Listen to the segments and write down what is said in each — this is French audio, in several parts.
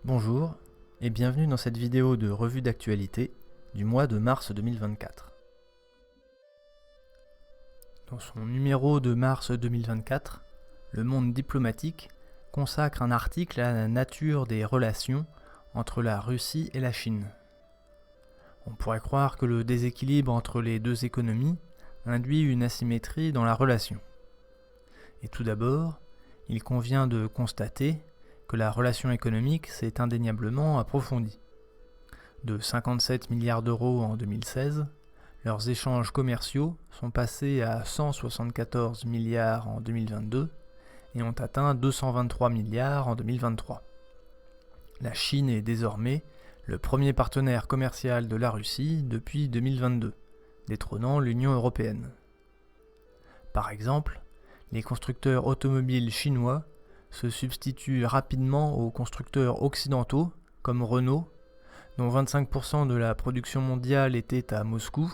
Bonjour et bienvenue dans cette vidéo de revue d'actualité du mois de mars 2024. Dans son numéro de mars 2024, Le Monde diplomatique consacre un article à la nature des relations entre la Russie et la Chine. On pourrait croire que le déséquilibre entre les deux économies induit une asymétrie dans la relation. Et tout d'abord, il convient de constater que la relation économique s'est indéniablement approfondie. De 57 milliards d'euros en 2016, leurs échanges commerciaux sont passés à 174 milliards en 2022 et ont atteint 223 milliards en 2023. La Chine est désormais le premier partenaire commercial de la Russie depuis 2022, détrônant l'Union européenne. Par exemple, les constructeurs automobiles chinois se substituent rapidement aux constructeurs occidentaux comme Renault, dont 25% de la production mondiale était à Moscou,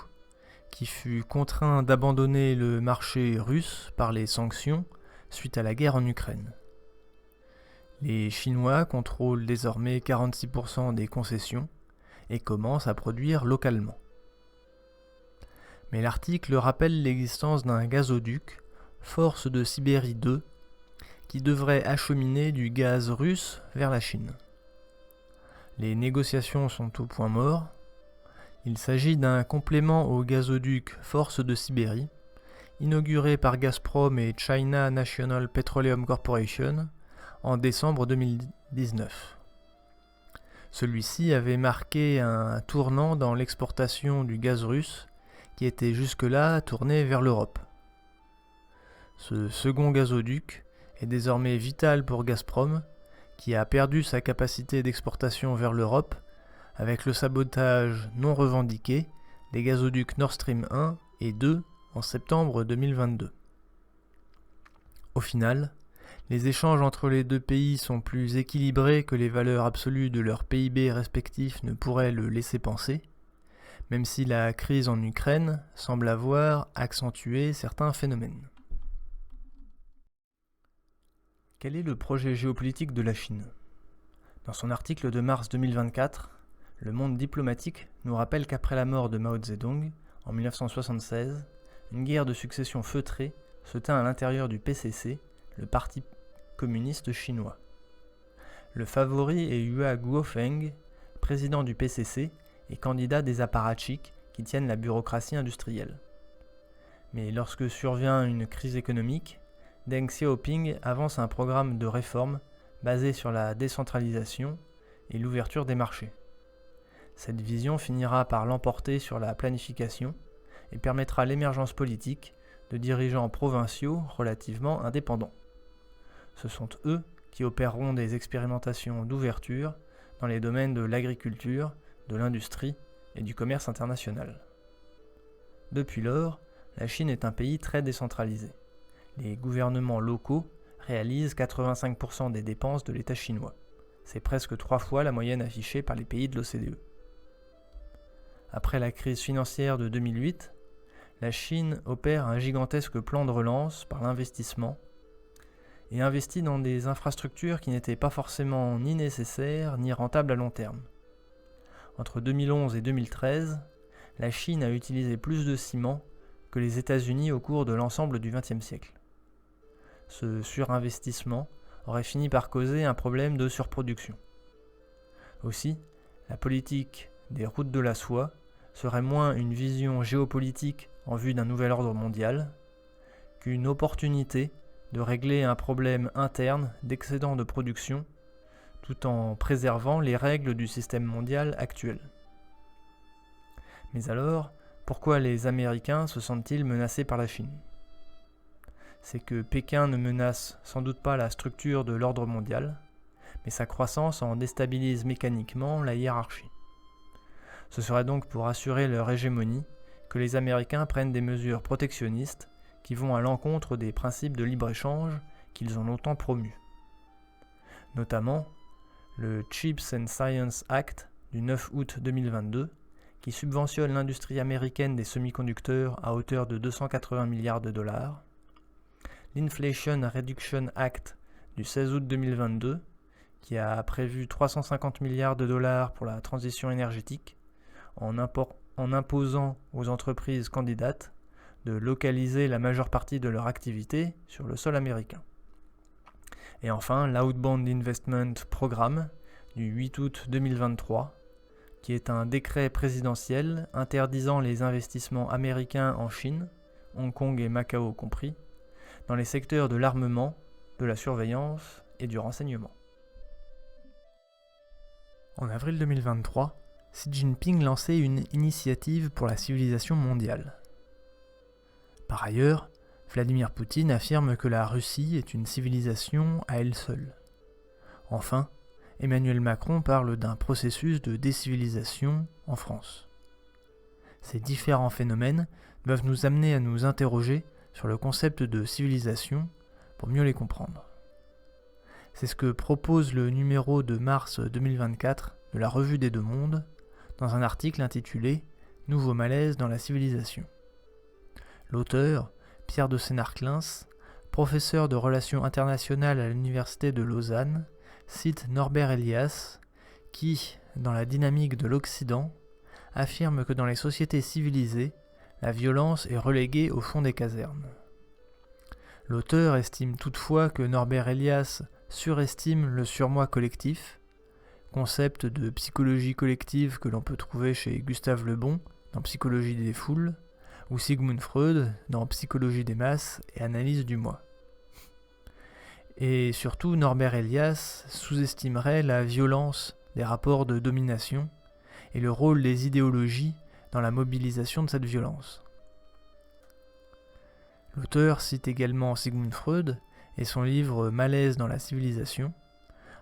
qui fut contraint d'abandonner le marché russe par les sanctions suite à la guerre en Ukraine. Les Chinois contrôlent désormais 46% des concessions et commencent à produire localement. Mais l'article rappelle l'existence d'un gazoduc, Force de Sibérie 2, qui devrait acheminer du gaz russe vers la Chine. Les négociations sont au point mort. Il s'agit d'un complément au gazoduc Force de Sibérie, inauguré par Gazprom et China National Petroleum Corporation en décembre 2019. Celui-ci avait marqué un tournant dans l'exportation du gaz russe qui était jusque-là tourné vers l'Europe. Ce second gazoduc est désormais vital pour Gazprom, qui a perdu sa capacité d'exportation vers l'Europe avec le sabotage non revendiqué des gazoducs Nord Stream 1 et 2 en septembre 2022. Au final, les échanges entre les deux pays sont plus équilibrés que les valeurs absolues de leurs PIB respectifs ne pourraient le laisser penser, même si la crise en Ukraine semble avoir accentué certains phénomènes. Quel est le projet géopolitique de la Chine ? Dans son article de mars 2024, Le Monde diplomatique nous rappelle qu'après la mort de Mao Zedong, en 1976, une guerre de succession feutrée se tint à l'intérieur du PCC, le Parti communiste chinois. Le favori est Hua Guofeng, président du PCC et candidat des apparatchiks qui tiennent la bureaucratie industrielle. Mais lorsque survient une crise économique, Deng Xiaoping avance un programme de réforme basé sur la décentralisation et l'ouverture des marchés. Cette vision finira par l'emporter sur la planification et permettra l'émergence politique de dirigeants provinciaux relativement indépendants. Ce sont eux qui opéreront des expérimentations d'ouverture dans les domaines de l'agriculture, de l'industrie et du commerce international. Depuis lors, la Chine est un pays très décentralisé. Les gouvernements locaux réalisent 85% des dépenses de l'État chinois. C'est presque 3 fois la moyenne affichée par les pays de l'OCDE. Après la crise financière de 2008, la Chine opère un gigantesque plan de relance par l'investissement et investit dans des infrastructures qui n'étaient pas forcément ni nécessaires ni rentables à long terme. Entre 2011 et 2013, la Chine a utilisé plus de ciment que les États-Unis au cours de l'ensemble du XXe siècle. Ce surinvestissement aurait fini par causer un problème de surproduction. Aussi, la politique des routes de la soie serait moins une vision géopolitique en vue d'un nouvel ordre mondial qu'une opportunité de régler un problème interne d'excédent de production tout en préservant les règles du système mondial actuel. Mais alors, pourquoi les Américains se sentent-ils menacés par la Chine ? C'est que Pékin ne menace sans doute pas la structure de l'ordre mondial, mais sa croissance en déstabilise mécaniquement la hiérarchie. Ce serait donc pour assurer leur hégémonie que les Américains prennent des mesures protectionnistes qui vont à l'encontre des principes de libre-échange qu'ils ont longtemps promus. Notamment, le Chips and Science Act du 9 août 2022, qui subventionne l'industrie américaine des semi-conducteurs à hauteur de 280 milliards de dollars, l'Inflation Reduction Act du 16 août 2022, qui a prévu 350 milliards de dollars pour la transition énergétique, en imposant aux entreprises candidates de localiser la majeure partie de leur activité sur le sol américain. Et enfin, l'Outbound Investment Programme du 8 août 2023, qui est un décret présidentiel interdisant les investissements américains en Chine, Hong Kong et Macao compris, dans les secteurs de l'armement, de la surveillance et du renseignement. En avril 2023, Xi Jinping lançait une initiative pour la civilisation mondiale. Par ailleurs, Vladimir Poutine affirme que la Russie est une civilisation à elle seule. Enfin, Emmanuel Macron parle d'un processus de décivilisation en France. Ces différents phénomènes doivent nous amener à nous interroger sur le concept de civilisation pour mieux les comprendre. C'est ce que propose le numéro de mars 2024 de la Revue des Deux Mondes dans un article intitulé « Nouveau malaise dans la civilisation ». L'auteur, Pierre de Sénart-Klins, professeur de relations internationales à l'université de Lausanne, cite Norbert Elias, qui, dans la dynamique de l'Occident, affirme que dans les sociétés civilisées, la violence est reléguée au fond des casernes. L'auteur estime toutefois que Norbert Elias surestime le surmoi collectif, concept de psychologie collective que l'on peut trouver chez Gustave Le Bon dans Psychologie des foules, ou Sigmund Freud dans Psychologie des masses et Analyse du moi. Et surtout, Norbert Elias sous-estimerait la violence des rapports de domination et le rôle des idéologies dans la mobilisation de cette violence. L'auteur cite également Sigmund Freud et son livre Malaise dans la civilisation,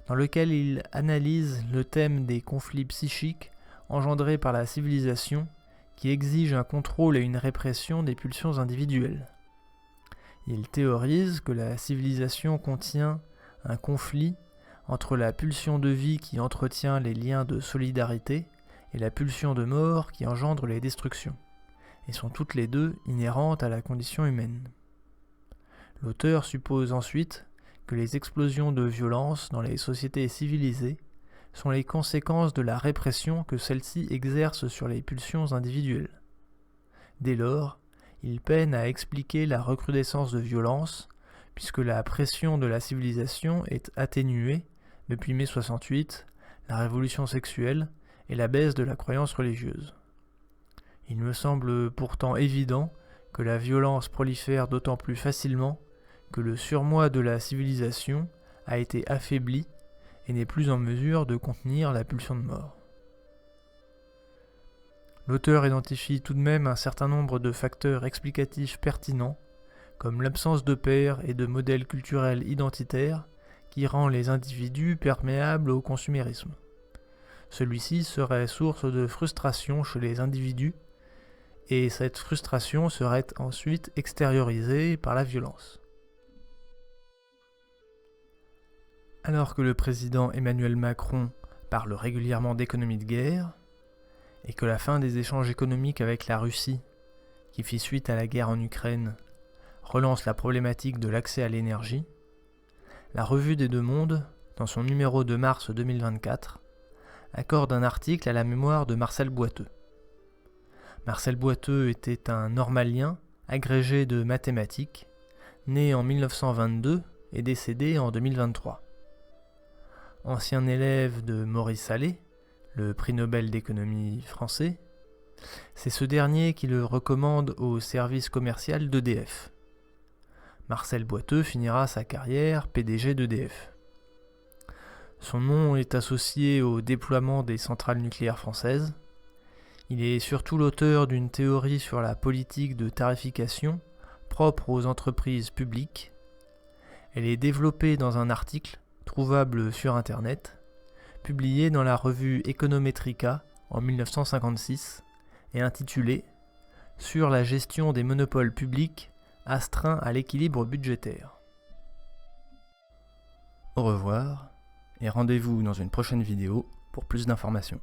dans lequel il analyse le thème des conflits psychiques engendrés par la civilisation qui exige un contrôle et une répression des pulsions individuelles. Il théorise que la civilisation contient un conflit entre la pulsion de vie qui entretient les liens de solidarité et la pulsion de mort qui engendre les destructions, et sont toutes les deux inhérentes à la condition humaine. L'auteur suppose ensuite que les explosions de violence dans les sociétés civilisées sont les conséquences de la répression que celles-ci exercent sur les pulsions individuelles. Dès lors, il peine à expliquer la recrudescence de violence, puisque la pression de la civilisation est atténuée depuis mai 68, la révolution sexuelle et la baisse de la croyance religieuse. Il me semble pourtant évident que la violence prolifère d'autant plus facilement que le surmoi de la civilisation a été affaibli et n'est plus en mesure de contenir la pulsion de mort. L'auteur identifie tout de même un certain nombre de facteurs explicatifs pertinents, comme l'absence de pairs et de modèles culturels identitaires qui rend les individus perméables au consumérisme. Celui-ci serait source de frustration chez les individus, et cette frustration serait ensuite extériorisée par la violence. Alors que le président Emmanuel Macron parle régulièrement d'économie de guerre, et que la fin des échanges économiques avec la Russie, qui fit suite à la guerre en Ukraine, relance la problématique de l'accès à l'énergie, la Revue des Deux Mondes, dans son numéro de mars 2024, accorde un article à la mémoire de Marcel Boiteux. Marcel Boiteux était un normalien, agrégé de mathématiques, né en 1922 et décédé en 2023. Ancien élève de Maurice Allais, le prix Nobel d'économie français, c'est ce dernier qui le recommande au service commercial d'EDF. Marcel Boiteux finira sa carrière PDG d'EDF. Son nom est associé au déploiement des centrales nucléaires françaises. Il est surtout l'auteur d'une théorie sur la politique de tarification propre aux entreprises publiques. Elle est développée dans un article trouvable sur Internet, publié dans la revue Econometrica en 1956 et intitulé « Sur la gestion des monopoles publics astreints à l'équilibre budgétaire ». Au revoir et rendez-vous dans une prochaine vidéo pour plus d'informations.